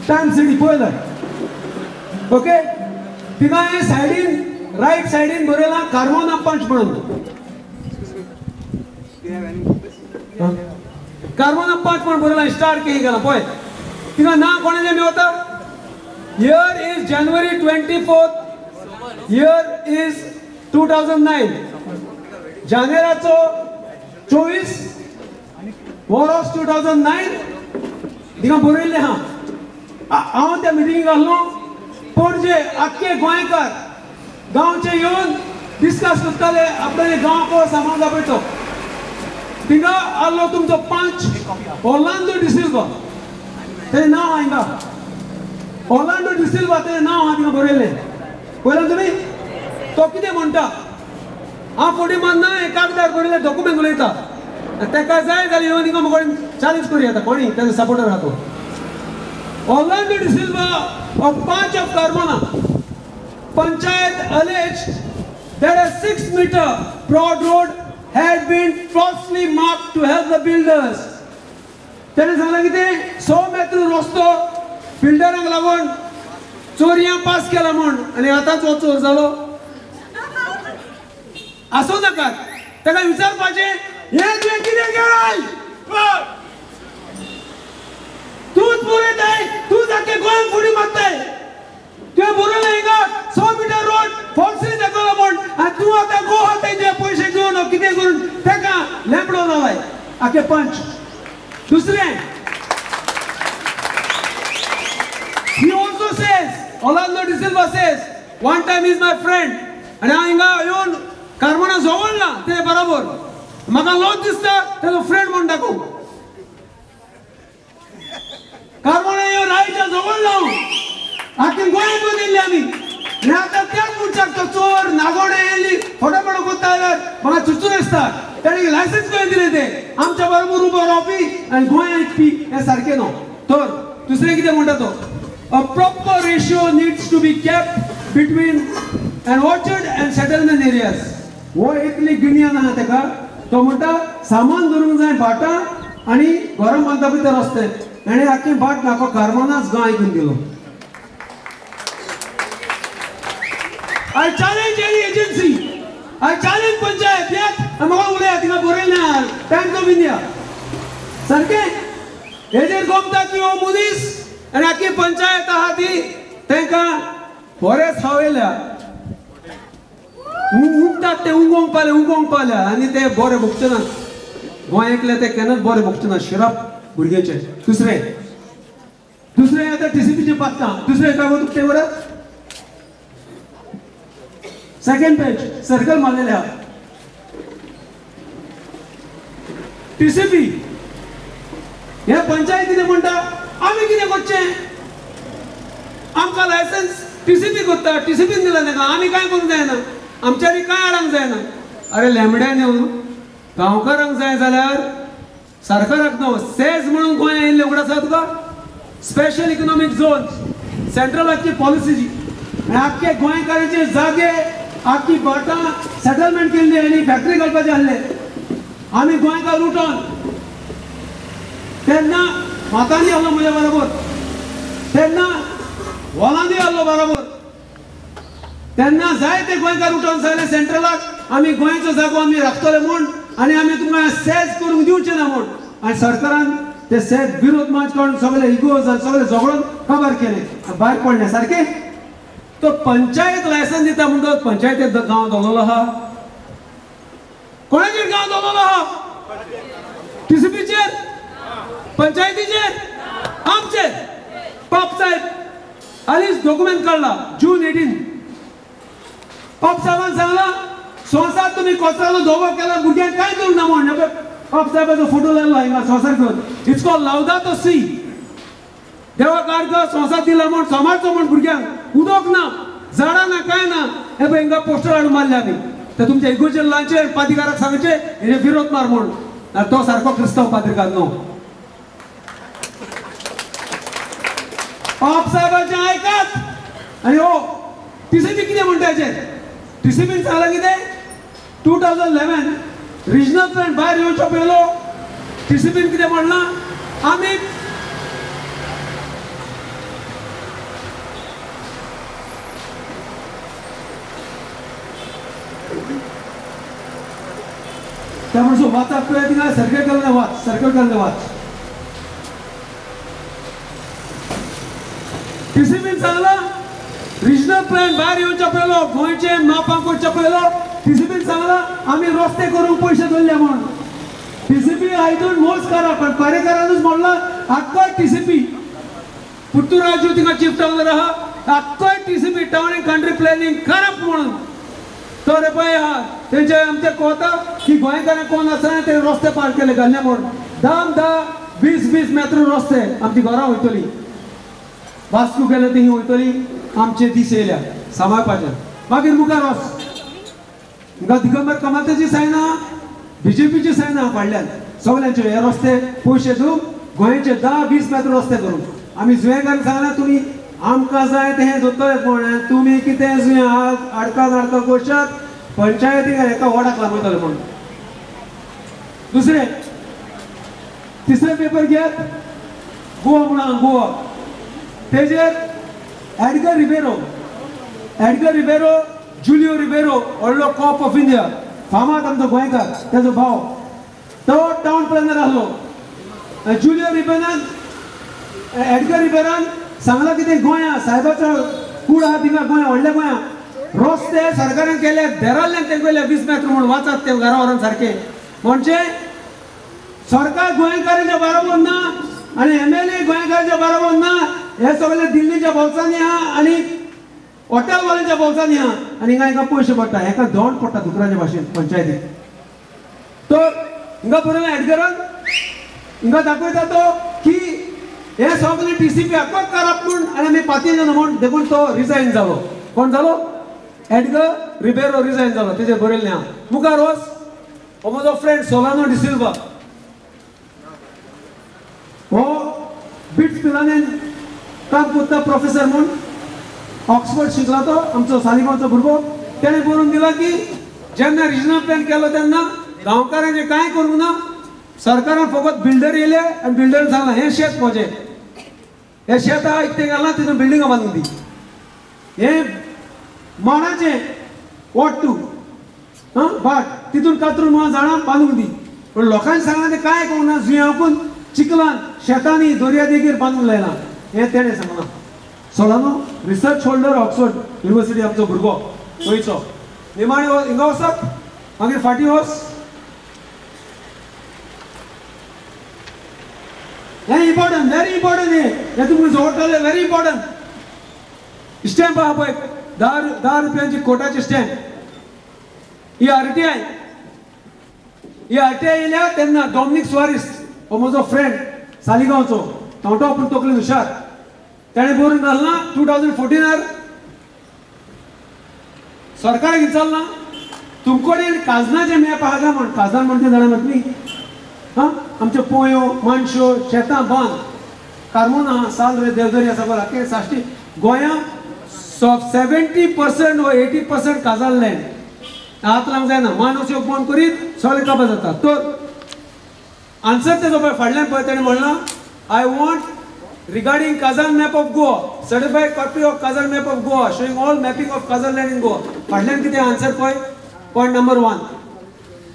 Time city पळयलं okay थिंगा हे सायडीन राईट सायडीन बरयलां कार्मोना पंच म्हणून कार्मोना पंच म्हणून बरयलां स्टार्ट केली गेला पळय थिंगा नांव कोणाचें Mewat year is January 24th year is 2009 जानेराचो 24 वर्स 2009 थिंगा बरयल्लें हांव त्या मिटिंगेक आसलो पणजे आख्खे गोंयकार गांवचे येवन डिस्कस करताले आपले गांव को सांबाळून पळयतो थिंगा आसलो तुमचो पंच ऑर्लांडो डिसिल्वा तेजें नांव हांगा ऑर्लांडो डिसिल्वा तेजें नांव हांवें थिंगा बरयलें पळयलें तुमी तो कितें म्हणटा हांव फुडें मारना हे कागदार बरयलें डॉक्युमेंट उलयता ताका जाय जाल्यार येवन हिंगा म्हाका चॅलेंज करूं येता कोणी तेजो सपोर्टर आहा तो Orlando De Silva of Panch of Carmona Panchayat alleged that a 6-meter broad road had been falsely marked to help the builders. त्याने सांगला की ते 100 मीटर रस्तो बिल्डरांक लागून चोरयां पास केला म्हण आनी आतांच हो चोर जालो आसूं नाकात ताका विचारपाचें हे तुवें कितें केलाय तूच बरयताय तू जाके गोंय फुडी मारताय तुवें बरयलें हिंगा 100 मीटर रोड फॉल्सली दाखयलो म्हण आनी तूं आतां गोवा तेजे पयशे घेवन कितें करून ताका लेंपडो लावाय आखे पंच दुसरें he also says Orlando De Silva says one time is my friend आनी हांव हिंगा येवन कार्मोना जवळना तेजे बरोबर म्हाका लॉज दिसता तेजो फ्रेंड म्हण दाखोव कार्मोना येवन रायच्या जवळ लावून आख्खे गोंयांत येयल्ले आमी आनी आतां त्याच मनशाक तो चोर नागोडे येयल्ली फोटो कोत्ता जाल्यार म्हाका चुचून आसता ताणें लायसन्स खंय दिलें तें आमच्या बरोबर उबो रावपी आनी गोंय ऐकपी हें सारकें न्हू तर दुसरें कितें म्हणटा तो a proper ratio needs to be kept between an orchard and settlement areas हो एकली गिणयान आहा ताका तो म्हणटा सामान धरूंक जाय भाटां आनी घरां बांदता पळय ते रस्ते आनी आख्खें भाट म्हाका कार्मोनाच गांव आयकून दिलो I challenge any agency. I challenge panchayat यात म्हाका उलया थिंगा बरयलें टायम्स ऑफ इंडिया सारकें हेजेर गोमता की हो मनीस आनी आख्खी पंचायत आहा ती तांकां बरेंच खावयल्या उगतात ते उगोवंक पावल्या आनी ते बरें भोगचे ना गोंय एकले ते केन्नाच बरें भोगचे ना शिराप भुरग्याचे दुसरें आतां टीसीपीचें पात्ता दुसरें काय वतूक ते बरं सेकंड पेज सर्कल मारलेले आहा टीसीपी हे पंचायत कितें म्हणटा आमी कितें करचें आमकां लायसन्स टीसीपी करता टीसीपीन दिला ताका आमी कांय करूंक जायना आमच्यानी कांय हाडूंक जायना अरे लेमड्यान येवन गांवकारांक जाय जाल्यार सरकाराक न्हू सेज म्हणून गोंय येयल्ले उगड आसा तुका स्पेशल इकॉनॉमिक झोन सेंट्रलाची पॉलिसी आनी आख्खे गोंयकारांचे जागे आख्खी भाटां सेटलमेंट केल्ली आनी फॅक्टरी घालपाचे आहले आमी गोंयकार उठोन तेन्ना मातांनी आहलो म्हज्या बरोबर तेन्ना वॉलांनी आहलो बरोबर तेन्ना जायते गोंयकार उठोन सांगले सेंट्रलाक आमी गोंयचो जागो आमी राखतले म्हूण आनी आमी तुमकां सेज करूंक दिवचे ना म्हूण आनी सरकारान ते सेज विरोध मार्च करून सगळे इगोज आनी सगळे झगडून काबार केले भायर पडले सारकें तो पंचायत लायसन्स दिता म्हणटच पंचायतीत गांव दवरलो आहा कोणाचेर गांव दवरलो आहा टीसीपीचेर पंचायतीचेर आमचेर पाप साहेब हालींच डॉक्युमेंट काडला जून 18 पाप साहेबान सांगला संवसार तुमी कचराचो धोबो केला भुरग्यांक कांय करूंक ना म्हण पाप साहेबाचो फोटो लायलो हिंगा संवसार घेवन इट्स कॉल्ड लावदातो सी देवाक अर्घ संवसार दिला म्हण समाजचो म्हण भुरग्यांक उदक ना झाडां ना कांय ना हे पळय हिंगा पोस्टर हाडून मारले आमी ते तुमच्या इगोर्जेर लांचे पाद्रीकाराक सांगचे हेजे विरोध मार म्हण आनी तो सारको क्रिस्तांव पाद्रीकार न्हू पाप साहेबाचें आयकात आनी हो टीसीपी कितें म्हणटा हेचेर टीसीपीन सांगलां कितें 2011 रिजनल फ्रंट भायर येवचो पयलो टीसीपीन कितें म्हणलां आमी त्या म्हणून वाचाक पळय थिंगा सर्कल केल्ले वाच, सर्कल केल्ले वाच. टीसीबीन सांगला रिजनल प्लॅन भायर येवचे पयलो गोंयचे मापाक करचे पयलो टीसीबीन सांगला आमी रस्ते करूंक पयशे धरले म्हणून. टीसीबी आयदून मोज करा पण पर्येकारानूच म्हणला आख्खो टीसीबी पुत्तूर राजू थिंगा चीफ टाउनर आहा आख्खो TCB town and country planning करप म्हणून. तो रे पळय आहा तेंचे आमचे कोता की गोंयकारांक कोण आसा ते रस्ते पार केले घाल्ले म्हणून 10-20 मेत्र रस्ते आमची घरां वयतली. वास्को गेले ती वयतली आमचे दीस येयल्या सांबाळपाचे. मागीर मुखार वच हिंगा दिगंबर कमातेची सायना बीजेपीची सायना फाडल्यान सगळ्यांचे हे रस्ते पयशे दिवून गोंयचे 10-20 मेत्र रस्ते करून. आमी जुंयेकारांक सांगला तुमी आमकां जाय तें दोतोले म्हण तुमी कितें जुंय आडकां गोश्यात पंचायतीक एका वॉर्डाक लागयतले म्हणून. दुसरें तिसरे पेपर घेयात गोवा म्हणून गोवा तेजेर एडगर रिबेरो जुलियो रिबेरो व्हडलो कॉप ऑफ इंडिया फामाद आमचो गोंयकार तेजो भाव तो टाउन प्लॅनर आसलो. जुलियो एडगर रिबेरान सांगला कितें गोंया साहेबाचो कूड आहा थिंगा गोंया व्हडल्या गोंया रस्ते सरकारान केले देराल्ल्यान ते गेले 20 मेत्र म्हणून वाचत ते घरा व्हरून सारके. म्हणजे सरकार गोंयकारांच्या बरोबर ना आनी MLA गोंयकारांच्या बरोबर ना. हे सगळे दिल्लीच्या भोवसांनी आहा आनी हॉटेलवाल्यांच्या भोवसांनी आहा आनी हिंगा पयशे पडटा हेका दोंड पडटा दुकराच्या भाशेन पंचायतीक. तो हिंगा बरोवन एडगरान हिंगा दाखयता तो की हे सगळे टीसीपी आख्खोच करप म्हूण आनी आमी पातयले न्हू म्हूण देखून तो रिजायन जालो. कोण जालो? एडगर रिबेरो रिजायन जालो. तेजेर बरयल्लें आहा. मुखार वच हो म्हजो फ्रेंड सोलानो डिसिल्वा हो बिट्स पिलांनी काम करता प्रोफेसर म्हूण ऑक्सफर्ड शिकला तो आमचो सालिगांवचो भुरगो. तेणें बरोवन दिला की जेन्ना रिजनल प्लॅन केलो तेन्ना गांवकारांचें कांय करूंक ना. सरकारान फकत बिल्डर येयले आनी बिल्डरान सांगलां हें शेत म्हजें हे शेत आहा इतकें घालना तितून बिल्डिंगां बांदून दी. हें माडाचें वॉट टू भाट तितून कातरून म्हणून झाडां बांदूंक दी. पूण लोकांनी सांगलां तें कांय करूंक ना. जुंयाकून चिखलान शेतांनी दर्या देगेर बांदूंक लायलां हें तेणें सांगलां. Solano research holder Oxford university आमचो भुरगो गोंयचो. निमाणे हिंगा वचत मागीर फाटीं वच. हें इम्पॉर्टंट व्हेरी इम्पॉर्टंट हें तुमकां जोडटलें व्हेरी इम्पॉर्टंट. स्टॅम्प आहा पळय 10 रुपयांची कोटाची स्टॅम्प. ही RTI येयल्या तेन्ना डॉमिनिक सुवारीस हो म्हजो फ्रेंड सालिगांवचो तावटो पूण तकलेन हुशार तेणें बरोवन घालना 2014 सरकाराक विचारलां तुमकडे काजनाचे मॅप आहा काय म्हण. काजनान म्हणटा जाणा तुमी आमच्यो पोंयो माणश्यो शेतां बांद कार्मोन आहा साल देवदरी आसा बरं के साश्टी गोंया 70% व 80% काजल लँड हात लावंक जायना. माणूस येवंक बंद करीत सगळे काबार जाता. तर आन्सर तेजो पळय फाटल्यान पळय तेणें म्हणलां I want regarding Kazan map of Goa certified copy of Kazan map of Goa showing all mapping of Kazan land in Goa. फाटल्यान कितें आन्सर पळय पॉयंट नंबर 1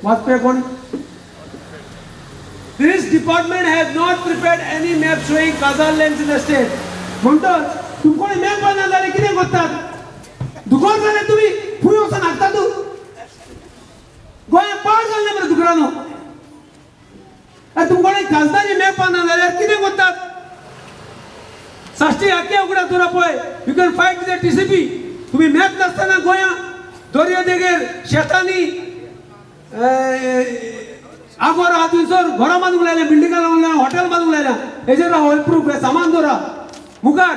वाच पळय कोण. This department has not prepared any map showing Kazan lands in the state. म्हणटात तुमकोडे map बांदना जाल्यार कितें करतात? दुकान जाल्यार तुमी फुंय वचून हाडटा तूं. गोंया पाड जाल्लें मरे दुकरानो. तुमकोडे खासदारी मॅप बांदना जाल्यार कितें करतात? साश्टी आख्या उगड्या तुरा पळय you can fight with the TCP. तुमी मॅप नासतना गोंया दर्या देगेर शेतांनी आगोर आहा थंयसर घरां बांदूंक लायल्या बिल्डिंगां लावूंक लायल्या हॉटेल बांदूंक लायल्या हेजेर ऑयल प्रूफ हे सामान दवरा मुखार.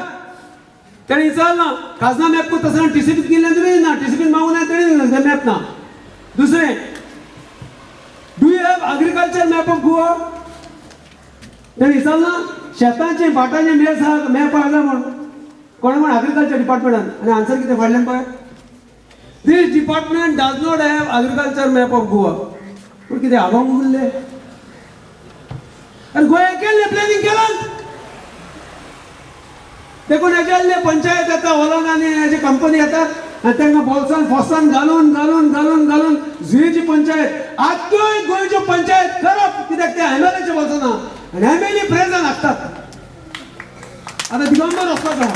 तेणें विचारलां खाजना मॅप करता आसतना टीसीपीक दिल्लें तुमी ना टीसीपीन मागूंक ना तेणें मॅप ना. दुसरें do you have agriculture map of Goa. तेणें विचारलां शेतांचे भाटांचे मॅप आहा म्हण कोणे म्हण एग्रीकल्चर डिपार्टमेंटान. आनी आन्सर कितें फाटल्यान पळय दीस department does not have agriculture map of Goa. पूण कितें आगोंक उरलें आनी गोंया केल्लें प्लॅनिंग केलां. देखून हेजे पंचायत येता ओलान आनी हेजे कंपनी येतात आनी तांकां बोल्सान फोसान घालून घालून घालून घालून जुयेची पंचायत आख्योय गोंयच्यो पंचायत करप कित्याक ते एमएलएचे बोल्साना आनी एमएलए प्रेझान हाडटात. आतां दिगंबर वचपाक जाय.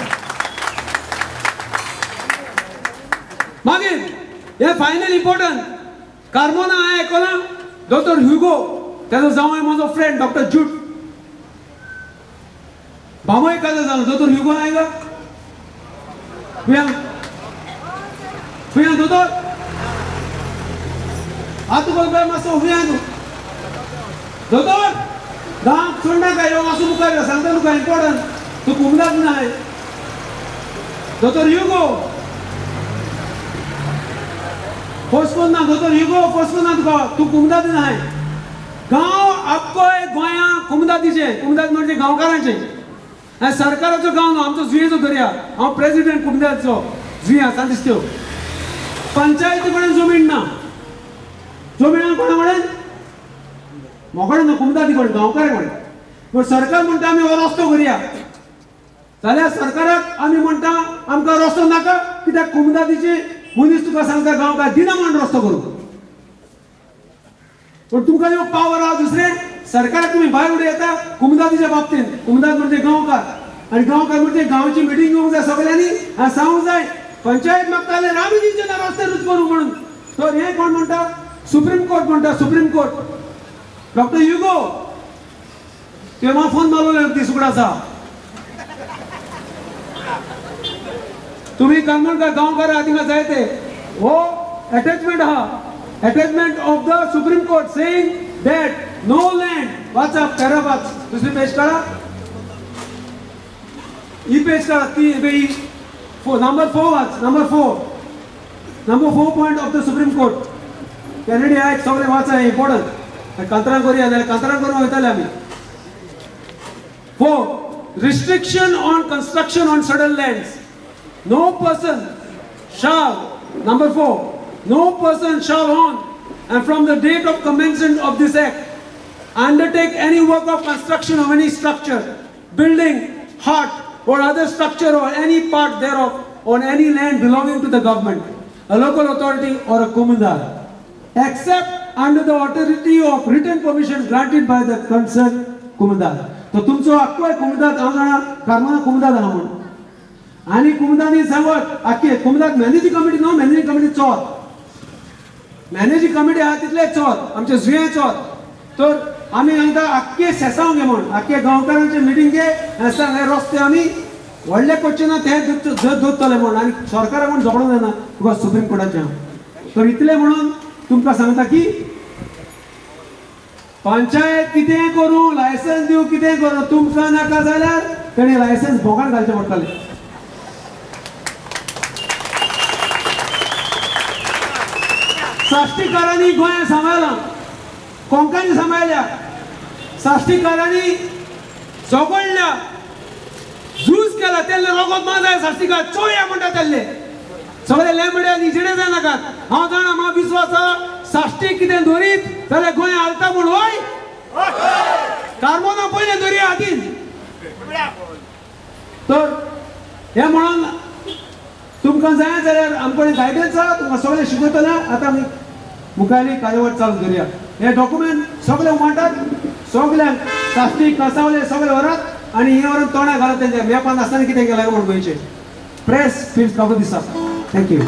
मागीर हे फायनल इम्पॉर्टंट कार्मोना हांवें आयकलां डॉक्टर ह्युगो तेजो जावंय म्हजो फ्रेंड डॉक्टर जूट बामय काजो जालो दोतोर ह्युगो नाय गा खुया दोतोर हात बोलपाय मातसो खुया दोतोर गांव सोडना काय यो मातसो मुखार सांगता तुका इम्पॉर्टंट तू कुमदात नाय दोतोर ह्युगो फोर्स ना दोतोर ह्युगो फोर्स ना तुका तू कुमदात नाय गांव आख्खोय गोंया कुमदातीचे कुमदात म्हणजे गांवकारांचे सरकाराचो गांव न्हू आमचो जुयेचो दर्या हांव प्रेसिडेंट कुमदाचो जुया सांदिस्त्यो पंचायती कडेन जमीन ना जमीन कोणा कडेन मोकळे न्हू कुमदाती कडेन गांवकारा कडेन पूण सरकार म्हणटा आमी हो रस्तो करया जाल्यार सरकाराक आमी म्हणटा आमकां रस्तो नाका कित्याक कुमदातीचे मनीस तुका सांगता गांवकार दिना म्हणून रस्तो करूं पण तुमकां ह्यो पावर आहा दुसरे सरकाराक तुम्ही भायर उडय येता कुमदातीच्या बाबतींत कुमदात म्हणजे गांवकार आनी गांवकार म्हणजे गांवची मिटींग घेवंक जाय सगळ्यांनी आनी सांगूंक जाय पंचायत मागता जाल्यार आमी दिवचे ना रस्ते रूच करूं म्हणून. तर हे कोण म्हणटा सुप्रीम कोर्ट म्हणटा सुप्रीम कोर्ट डॉक्टर ह्युगो तुवें म्हाका फोन मारलो ती सुगडा आसा तुम्ही काणकोणकार गांवकार आहा थिंगा जायते हो अटॅचमेंट आहा attachment of the supreme court saying that no land वाचा पॅराग्राफ दुसरी पेज काढा ही पेज काढा ती number 4 watch number 4 point of the supreme court Kennedy act सगळे वाचा इम्पॉर्टंट कांतरां करूया जाल्यार कांतरां करूंक वयताले आमी. 4 restriction on construction on sudden lands no person shall number 4 no person shall on and from the date of commencement of this act undertake any work of construction of any structure, building, hut or other structure or any part thereof on any land belonging to the government, a local authority or a comundar, except under the authority of written permission granted by the concerned comundar. तो तुमचो आख्खो कुमदात हांव जाणा Carmona कुमदात आहा म्हणून आनी कुमदानी सांगत आख्खे कुमदात मॅनेजिंग कमिटी न्हू मॅनेजिंग कमिटी चोत मॅनेजिंग कमिटी आहा तितले चोत आमचे जुये चोत. तर आमी हांकां आख्खे सेसांव घे म्हण आख्खे गांवकारांचे मिटींग घे आनी सांग हे रस्ते आमी व्हडले करचे ना ते दोत्तले म्हण आनी सरकाराक म्हण झगडूंक जायना तुका सुप्रीम कोर्टाचे हांव. तर इतले म्हणून तुमकां सांगता की पंचायत कितें करूं लायसन्स दिवं कितें करूं तुमकां नाका जाल्यार तेणें लायसन्स भोगान घालचें पडटलें. साश्टीकारांनी गोंय सांबाळ्ळां कोंकणी सांबाळल्या साश्टीकारांनी झगडल्या झूज केला तेल्ले रोगोत मा जाय साश्टीकार चोया म्हणटा तेल्ले सगळे लेंबड्या निजडे जाय नाकात हांव जाणा म्हाका विश्वास आहा साश्टीक कितें धरीत जाल्यार गोंय हालता म्हूण होय कार्मोना पयलें धरया हातीन. तर हे म्हणून तुमकां जाय जाल्यार आमकडे गायडन्स आहा तुमकां सगळें शिकयतले. आतां आमी मुखारली कार्यावळ चालू करुया. हे डॉक्युमेंट सगळे उमाटात सगळ्यांक साश्टीक कांसावले सगळे व्हरात आनी हे व्हरून तोंडाक घालत तेंच्या मॅपान आसतना कितें केलां म्हूण गोंयचें प्रेस फील्ड कागद दिसा. थँक्यू.